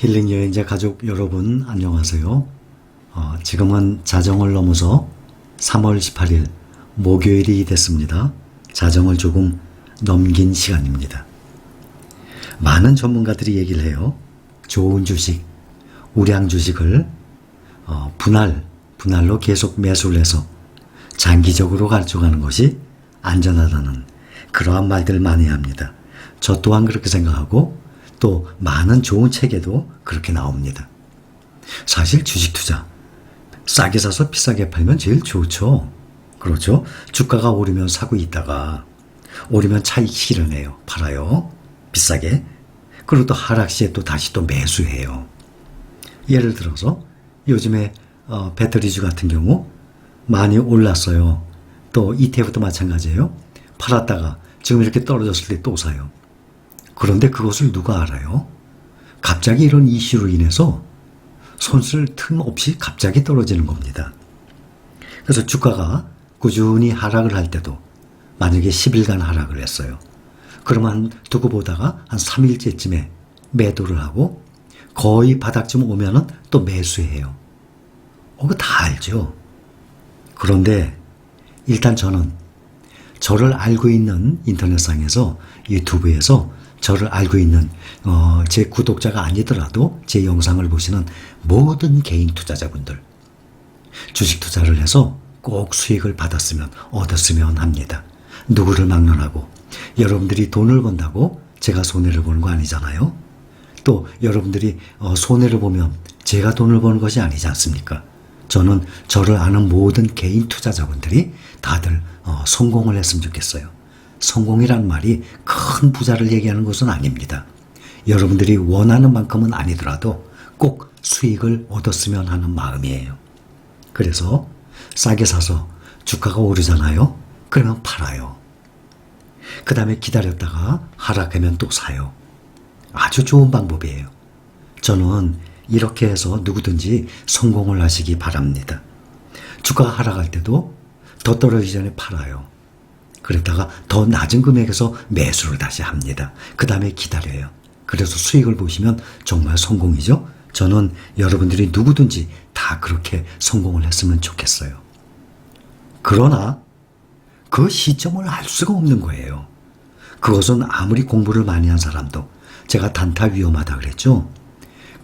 힐링 여행자 가족 여러분 안녕하세요. 지금은 자정을 넘어서 3월 18일 목요일이 됐습니다. 자정을 조금 넘긴 시간입니다. 많은 전문가들이 얘기를 해요. 좋은 주식, 우량 주식을 분할로 계속 매수를 해서 장기적으로 가져가는 것이 안전하다는 그러한 말들을 많이 합니다. 저 또한 그렇게 생각하고 또 많은 좋은 책에도 그렇게 나옵니다. 사실 주식 투자 싸게 사서 비싸게 팔면 제일 좋죠. 그렇죠? 주가가 오르면 사고 있다가 오르면 차익 실현해요. 팔아요. 비싸게. 그리고 또 하락 시에 또 다시 또 매수해요. 예를 들어서 요즘에 배터리주 같은 경우 많이 올랐어요. 또 ETF도 마찬가지예요. 팔았다가 지금 이렇게 떨어졌을 때 또 사요. 그런데 그것을 누가 알아요? 갑자기 이런 이슈로 인해서 손쓸 틈 없이 갑자기 떨어지는 겁니다. 그래서 주가가 꾸준히 하락을 할 때도 만약에 10일간 하락을 했어요. 그러면 두고 보다가 한 3일째쯤에 매도를 하고 거의 바닥쯤 오면은 또 매수해요. 그거 다 알죠. 그런데 일단 저는 저를 알고 있는 인터넷상에서 유튜브에서 저를 알고 있는 제 구독자가 아니더라도 제 영상을 보시는 모든 개인 투자자분들 주식 투자를 해서 꼭 수익을 얻었으면 합니다. 누구를 막론하고 여러분들이 돈을 번다고 제가 손해를 보는 거 아니잖아요. 또 여러분들이 손해를 보면 제가 돈을 버는 것이 아니지 않습니까? 저는 저를 아는 모든 개인 투자자분들이 다들 성공을 했으면 좋겠어요. 성공이란 말이 큰 부자를 얘기하는 것은 아닙니다. 여러분들이 원하는 만큼은 아니더라도 꼭 수익을 얻었으면 하는 마음이에요. 그래서 싸게 사서 주가가 오르잖아요. 그러면 팔아요. 그 다음에 기다렸다가 하락하면 또 사요. 아주 좋은 방법이에요. 저는 이렇게 해서 누구든지 성공을 하시기 바랍니다. 주가가 하락할 때도 더 떨어지기 전에 팔아요. 그랬다가 더 낮은 금액에서 매수를 다시 합니다. 그 다음에 기다려요. 그래서 수익을 보시면 정말 성공이죠. 저는 여러분들이 누구든지 다 그렇게 성공을 했으면 좋겠어요. 그러나 그 시점을 알 수가 없는 거예요. 그것은 아무리 공부를 많이 한 사람도 제가 단타 위험하다 그랬죠.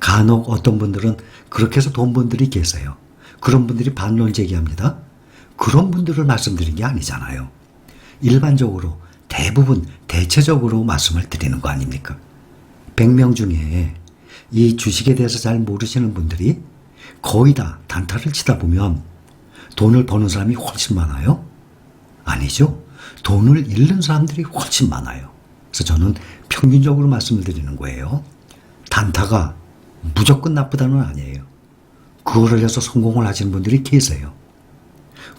간혹 어떤 분들은 그렇게 해서 돈 번 분들이 계세요. 그런 분들이 반론 제기합니다. 그런 분들을 말씀드린 게 아니잖아요. 일반적으로 대체적으로 말씀을 드리는 거 아닙니까? 100명 중에 이 주식에 대해서 잘 모르시는 분들이 거의 다 단타를 치다 보면 돈을 버는 사람이 훨씬 많아요? 아니죠. 돈을 잃는 사람들이 훨씬 많아요. 그래서 저는 평균적으로 말씀을 드리는 거예요. 단타가 무조건 나쁘다는 아니에요. 그거를 해서 성공을 하시는 분들이 계세요.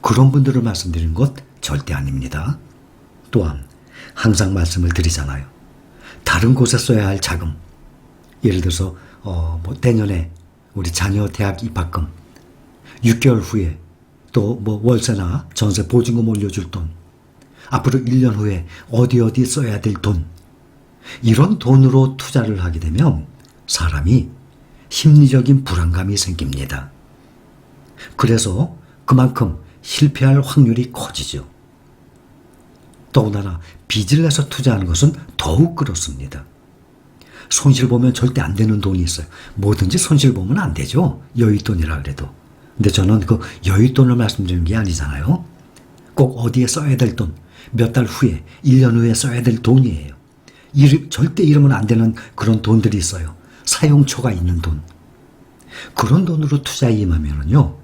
그런 분들을 말씀드리는 것 절대 아닙니다. 또한 항상 말씀을 드리잖아요. 다른 곳에 써야 할 자금, 예를 들어서 내년에 우리 자녀 대학 입학금, 6개월 후에 또 월세나 전세 보증금 올려줄 돈, 앞으로 1년 후에 어디 써야 될 돈, 이런 돈으로 투자를 하게 되면 사람이 심리적인 불안감이 생깁니다. 그래서 그만큼 실패할 확률이 커지죠. 더군다나 빚을 내서 투자하는 것은 더욱 그렇습니다. 손실 보면 절대 안 되는 돈이 있어요. 뭐든지 손실 보면 안 되죠. 여윳돈이라 그래도. 근데 저는 그 여윳돈을 말씀드리는 게 아니잖아요. 꼭 어디에 써야 될 돈, 몇 달 후에, 1년 후에 써야 될 돈이에요. 절대 잃으면 안 되는 그런 돈들이 있어요. 사용초가 있는 돈. 그런 돈으로 투자에 임하면요.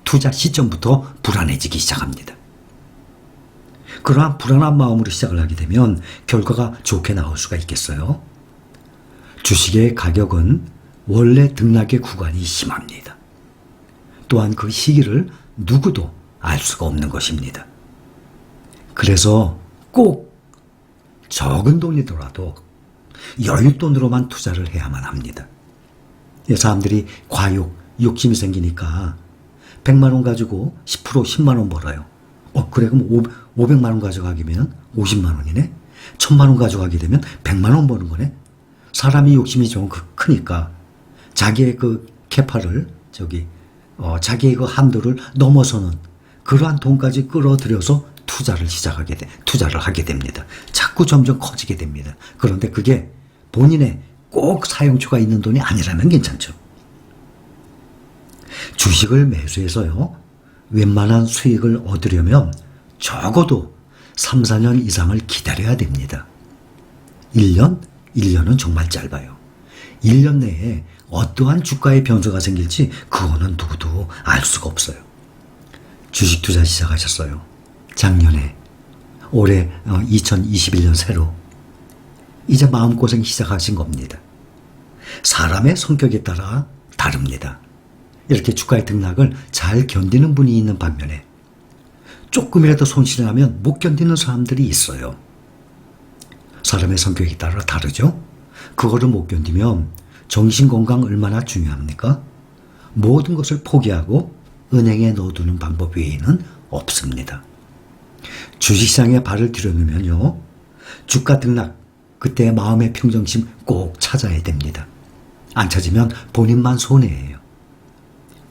투자 시점부터 불안해지기 시작합니다. 그러한 불안한 마음으로 시작을 하게 되면 결과가 좋게 나올 수가 있겠어요? 주식의 가격은 원래 등락의 구간이 심합니다. 또한 그 시기를 누구도 알 수가 없는 것입니다. 그래서 꼭 적은 돈이더라도 여윳돈으로만 투자를 해야만 합니다. 사람들이 욕심이 생기니까 100만 원 가지고 10% 10만 원 벌어요. 그래 그럼 500만 원 가져가기면 50만 원이네. 1000만 원 가져가게 되면 100만 원 버는 거네. 사람이 욕심이 좀 크니까 자기의 그 캐파를 자기의 그 한도를 넘어서는 그러한 돈까지 끌어들여서 투자를 하게 됩니다. 자꾸 점점 커지게 됩니다. 그런데 그게 본인의 꼭 사용처가 있는 돈이 아니라면 괜찮죠. 주식을 매수해서요, 웬만한 수익을 얻으려면 적어도 3, 4년 이상을 기다려야 됩니다. 1년? 1년은 정말 짧아요. 1년 내에 어떠한 주가의 변수가 생길지 그거는 누구도 알 수가 없어요. 주식 투자 시작하셨어요. 작년에, 올해 2021년 새로 이제 마음고생 시작하신 겁니다. 사람의 성격에 따라 다릅니다. 이렇게 주가의 등락을 잘 견디는 분이 있는 반면에 조금이라도 손실을 하면 못 견디는 사람들이 있어요. 사람의 성격에 따라 다르죠? 그거를 못 견디면 정신건강 얼마나 중요합니까? 모든 것을 포기하고 은행에 넣어두는 방법 외에는 없습니다. 주식시장에 발을 들여놓으면요, 주가 등락, 그때 마음의 평정심 꼭 찾아야 됩니다. 안 찾으면 본인만 손해예요.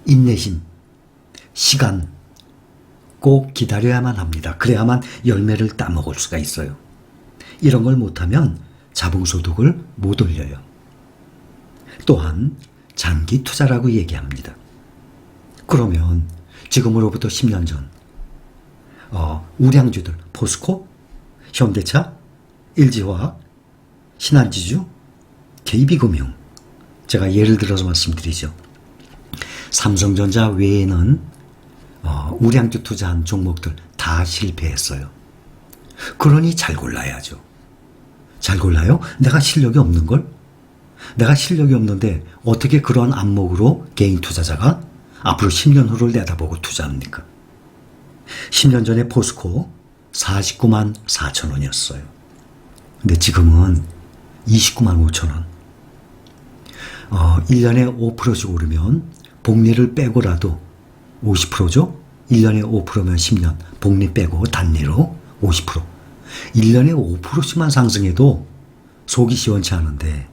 인내심, 시간 꼭 기다려야만 합니다. 그래야만 열매를 따먹을 수가 있어요. 이런 걸 못하면 자본소득을 못 올려요. 또한 장기 투자라고 얘기합니다. 그러면 지금으로부터 10년 전 우량주들 포스코, 현대차, LG화학, 신한지주, KB금융, 제가 예를 들어서 말씀드리죠. 삼성전자 외에는 우량주 투자한 종목들 다 실패했어요. 그러니 잘 골라야죠. 잘 골라요? 내가 실력이 없는걸? 내가 실력이 없는데 어떻게 그런 안목으로 개인 투자자가 앞으로 10년 후를 내다보고 투자합니까? 10년 전에 포스코 49만 4천 원이었어요. 근데 지금은 29만 5천 원. 1년에 5%씩 오르면 복리를 빼고라도 50%죠? 1년에 5%면 10년, 복리 빼고 단리로 50%. 1년에 5%씩만 상승해도 속이 시원치 않은데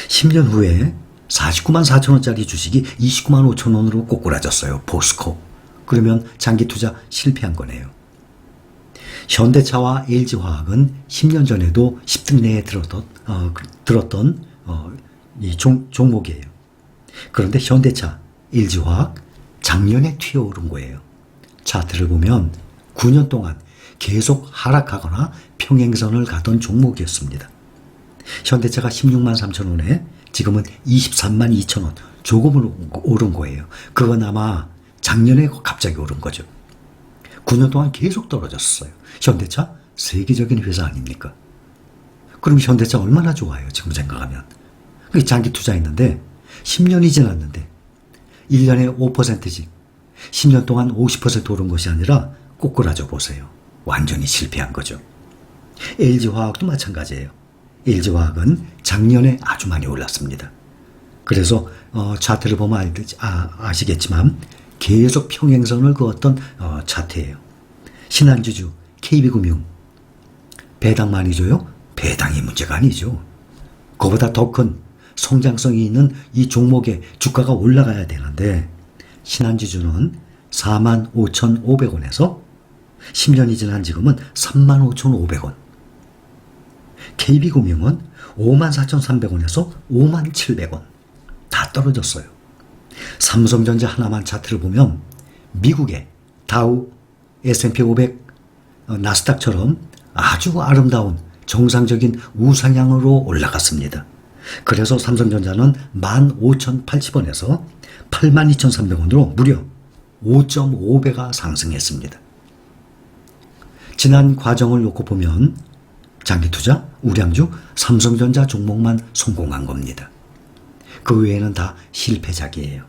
10년 후에 49만 4천 원짜리 주식이 29만 5천 원으로 꼬꾸라졌어요. 포스코. 그러면 장기 투자 실패한 거네요. 현대차와 LG화학은 10년 전에도 10등 내에 들었던 이 종목이에요. 그런데 현대차, LG화학 작년에 튀어오른 거예요. 차트를 보면 9년 동안 계속 하락하거나 평행선을 가던 종목이었습니다. 현대차가 16만 3천 원에 지금은 23만 2천 원 조금은 오른 거예요. 그건 아마 작년에 갑자기 오른 거죠. 9년 동안 계속 떨어졌어요. 현대차 세계적인 회사 아닙니까? 그럼 현대차 얼마나 좋아요, 지금 생각하면. 장기 투자했는데 10년이 지났는데 1년에 5%씩 10년 동안 50% 오른 것이 아니라 꼬꾸라져 보세요. 완전히 실패한 거죠. LG화학도 마찬가지예요. LG화학은 작년에 아주 많이 올랐습니다. 그래서 차트를 보면 아시겠지만 계속 평행선을 그었던 차트예요. 신한지주, KB금융 배당 많이 줘요? 배당이 문제가 아니죠. 그보다 더 큰 성장성이 있는 이 종목의 주가가 올라가야 되는데 신한지주는 45,500원에서 10년이 지난 지금은 35,500원. KB금융은 54,300원에서 57,700원. 다 떨어졌어요. 삼성전자 하나만 차트를 보면 미국의 다우, S&P 500, 나스닥처럼 아주 아름다운 정상적인 우상향으로 올라갔습니다. 그래서 삼성전자는 15,080원에서 82,300원으로 무려 5.5배가 상승했습니다. 지난 과정을 놓고 보면 장기투자, 우량주, 삼성전자 종목만 성공한 겁니다. 그 외에는 다 실패작이에요.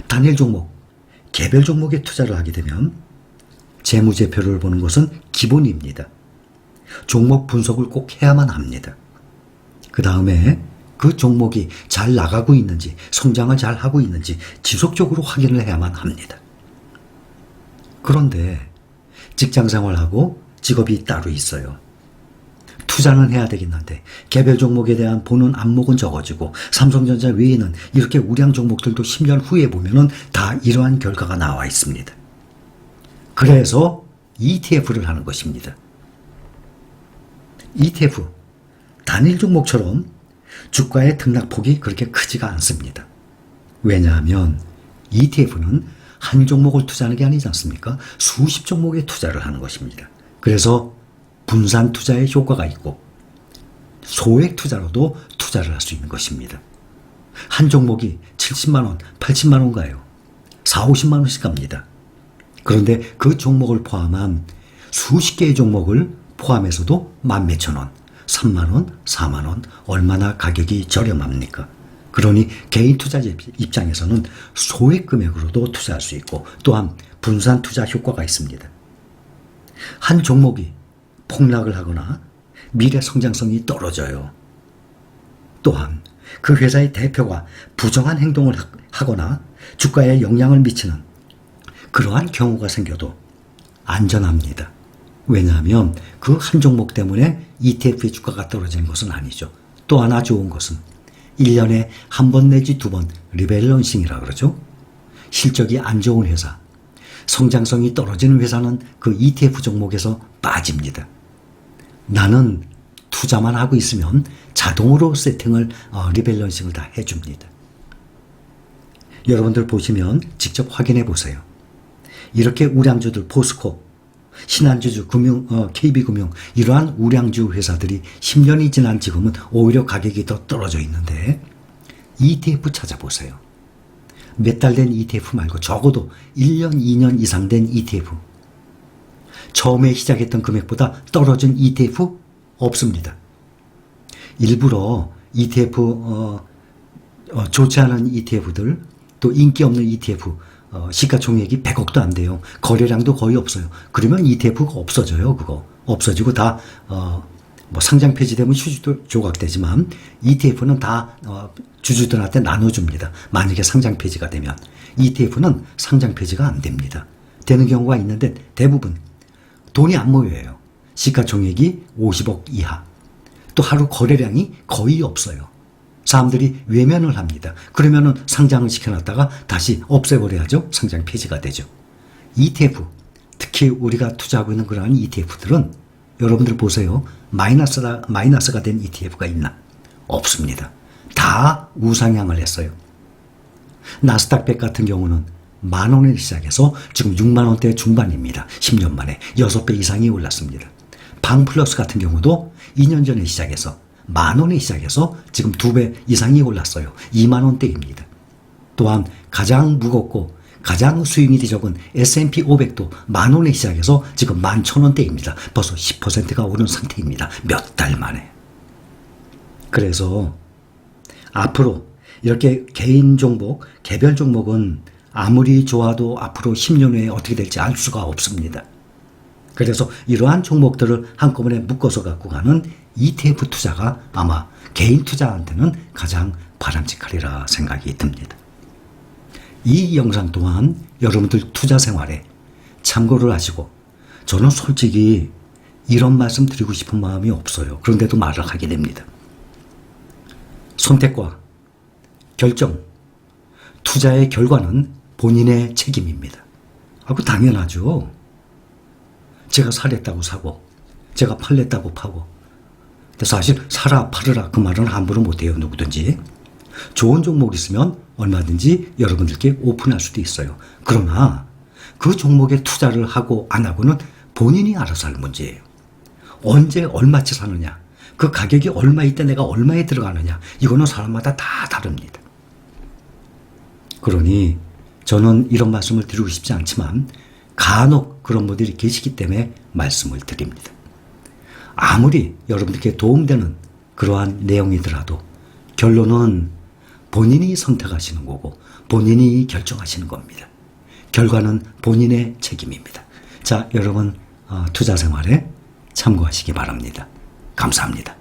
단일 종목, 개별 종목에 투자를 하게 되면 재무제표를 보는 것은 기본입니다. 종목 분석을 꼭 해야만 합니다. 그 다음에 그 종목이 잘 나가고 있는지, 성장을 잘 하고 있는지 지속적으로 확인을 해야만 합니다. 그런데 직장생활하고 직업이 따로 있어요. 투자는 해야 되겠는데 개별 종목에 대한 보는 안목은 적어지고 삼성전자 외에는 이렇게 우량 종목들도 10년 후에 보면은 다 이러한 결과가 나와 있습니다. 그래서 ETF를 하는 것입니다. ETF, 단일 종목처럼 주가의 등락폭이 그렇게 크지가 않습니다. 왜냐하면 ETF는 한 종목을 투자하는 게 아니지 않습니까? 수십 종목에 투자를 하는 것입니다. 그래서 분산 투자의 효과가 있고 소액 투자로도 투자를 할 수 있는 것입니다. 한 종목이 70만 원, 80만 원 가요. 4, 50만 원씩 갑니다. 그런데 그 종목을 포함한 수십 개의 종목을 포함해서도 11,000원, 3만 원, 4만 원, 얼마나 가격이 저렴합니까? 그러니 개인 투자자 입장에서는 소액 금액으로도 투자할 수 있고 또한 분산 투자 효과가 있습니다. 한 종목이 폭락을 하거나 미래 성장성이 떨어져요. 또한 그 회사의 대표가 부정한 행동을 하거나 주가에 영향을 미치는 그러한 경우가 생겨도 안전합니다. 왜냐하면 그 한 종목 때문에 ETF의 주가가 떨어지는 것은 아니죠. 또 하나 좋은 것은 1년에 한 번 내지 두 번 리밸런싱이라 그러죠. 실적이 안 좋은 회사, 성장성이 떨어지는 회사는 그 ETF 종목에서 빠집니다. 나는 투자만 하고 있으면 자동으로 세팅을 리밸런싱을 다 해줍니다. 여러분들 보시면 직접 확인해 보세요. 이렇게 우량주들 포스코, 신한주주, KB금융 이러한 우량주 회사들이 10년이 지난 지금은 오히려 가격이 더 떨어져 있는데 ETF 찾아보세요. 몇 달 된 ETF 말고 적어도 1년, 2년 이상 된 ETF. 처음에 시작했던 금액보다 떨어진 ETF 없습니다. 일부러 ETF 좋지 않은 ETF들 또 인기 없는 ETF 시가총액이 100억도 안 돼요. 거래량도 거의 없어요. 그러면 ETF가 없어져요. 그거 없어지고 다 상장 폐지되면 휴지도 조각되지만 ETF는 다 주주들한테 나눠줍니다. 만약에 상장 폐지가 되면 ETF는 상장 폐지가 안 됩니다. 되는 경우가 있는데 대부분 돈이 안 모여요. 시가총액이 50억 이하. 또 하루 거래량이 거의 없어요. 사람들이 외면을 합니다. 그러면은 상장을 시켜놨다가 다시 없애버려야죠. 상장 폐지가 되죠. ETF, 특히 우리가 투자하고 있는 그러한 ETF들은 여러분들 보세요. 마이너스가 된 ETF가 있나? 없습니다. 다 우상향을 했어요. 나스닥 100 같은 경우는 10,000원에 시작해서 지금 6만원대 중반입니다. 10년 만에 6배 이상이 올랐습니다. 방플러스 같은 경우도 2년 전에 시작해서 10,000원에 시작해서 지금 2배 이상이 올랐어요. 20,000원대입니다. 또한 가장 무겁고 가장 수익률이 적은 S&P 500도 10,000원에 시작해서 지금 11,000원대입니다. 벌써 10%가 오른 상태입니다. 몇 달 만에. 그래서 앞으로 이렇게 개인 종목, 개별 종목은 아무리 좋아도 앞으로 10년 후에 어떻게 될지 알 수가 없습니다. 그래서 이러한 종목들을 한꺼번에 묶어서 갖고 가는 ETF 투자가 아마 개인 투자한테는 가장 바람직하리라 생각이 듭니다. 이 영상 또한 여러분들 투자 생활에 참고를 하시고 저는 솔직히 이런 말씀 드리고 싶은 마음이 없어요. 그런데도 말을 하게 됩니다. 선택과 결정, 투자의 결과는 본인의 책임입니다. 그거 당연하죠. 제가 사랬다고 사고 제가 팔랬다고 파고 근데 사실 사라 팔으라 그 말은 함부로 못해요. 누구든지. 좋은 종목 있으면 얼마든지 여러분들께 오픈할 수도 있어요. 그러나 그 종목에 투자를 하고 안 하고는 본인이 알아서 할 문제예요. 언제 얼마치 사느냐, 그 가격이 얼마일 때 내가 얼마에 들어가느냐, 이거는 사람마다 다 다릅니다. 그러니 저는 이런 말씀을 드리고 싶지 않지만 간혹 그런 분들이 계시기 때문에 말씀을 드립니다. 아무리 여러분들께 도움되는 그러한 내용이더라도 결론은 본인이 선택하시는 거고 본인이 결정하시는 겁니다. 결과는 본인의 책임입니다. 자, 여러분 투자 생활에 참고하시기 바랍니다. 감사합니다.